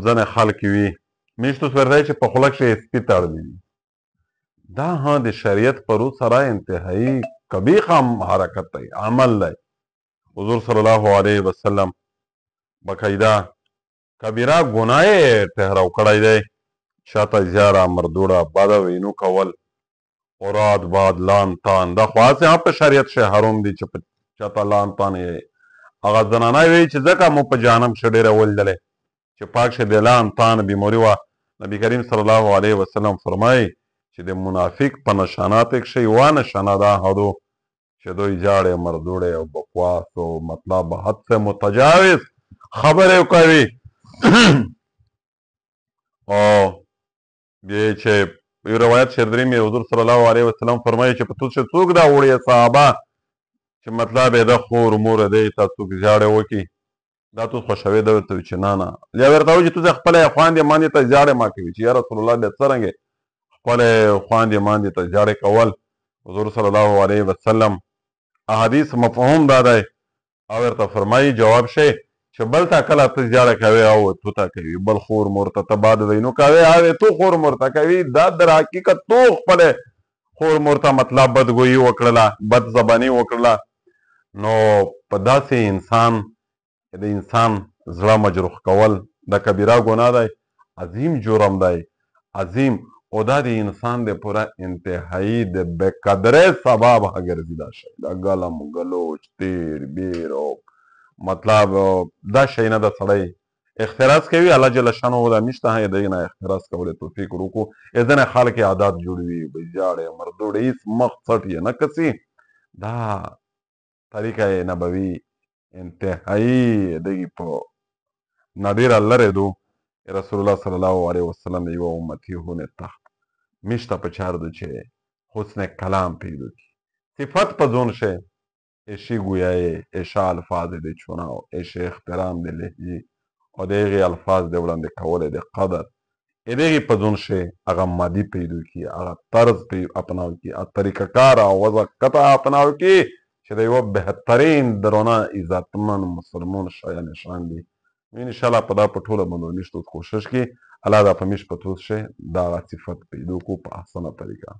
ځنې خلک وي میشتو ورته چې په خوله کښې سپي تړلی دي دا د شریعت په رو سره انتهایی قبیح حرکت دی عمل دی حضور صلی الله علیه وسلم باقاعده کبیره ګناه یې ټهراو کړی دی چاته زیاره مردوړه بده وینو کول اوراد باد لان تان دا خو هسې هم په شریعت کښې حرام دي چې په چاته لان تان یې هغه زنانه وایي چې ځکه مو په جهنم کښې ډېره ولیدلې چې پاک کښې د لان تان بیماري وه نبي کریم صلی الله علیه وسلم فرمایي چې د منافق په نشانات کښې یوه نشانه دا هدو چې دوی جاړې مردوړې او بکواس او مطلب حد سے متجاوز خبرې کوي او بیا چې یو روایت شردري مې حضور صلی الله علیه وسلم فرمایي چې په تو چې څوک دا وړي صحابه چې مطلب یې ده خور مور دی تا څوک ژاړې وکړي دا تو خوښوي ده ورته وي چې نه نه یا ورته وایي چې تو خپله خویندې ماندې ته ژاړې ما کوي چې یا رسول الله بیا څرنګې خپلې خویندې ماندې ته ژاړې کول حضور صلی الله علیه وسلم احادیث مفهوم دا دی او ورته فرمایي جواب شي چې بل ته کله ته ژاړه کوې او تو ته کوي بل خور مور ته ته باد وینو کوې او تو خور مور ته کوي دا در حقیقت تو خپلې خور مور ته مطلب بدګویي وکړله بد زباني وکړله نو په داسې انسان د انسان زړه مجروح کول دا کبیره ګناه دی عظیم جرم دی عظیم او دا د انسان د پوره انتهایی د بقدرۍ سبب ګرځي دا شی دا ګلم ګلوچ تیر بیر او مطلب دا شی نه د سړی احتراز کوي الله جل شانه دا نشته هغې د نه احتراز کولی توفیق ورکړو ځینې خلک یې عادات جوړوي ژاړې مردوړې هېڅ مخ څټ یې نه کسي دا طریقه نبوي انتهایی دغې په نه ډېره لرې دو رسول الله صلی الله علیه وسلم یوه امتی هونه تخت میشته په چار دو چې حسن کلام پیدا کی صفت په زون شه ایشی گویای ایشا الفاظ دی چوناو ایشی احترام دی لهجی او دیغی الفاظ دی وړاندې کول دی قدر دیغی په زون شه هغه مادي پیدا کی هغه طرز اپناو کی طریقه کار او وضع قطع اپناو کی چې د یوه بهترین درونه عزتمن مسلمان شایان نشان دی ان شاء الله په دا په ټوله باندې میشتو کوشش کې الله دا په میش په توس شه دا صفت پیدا کو په احسنه طریقه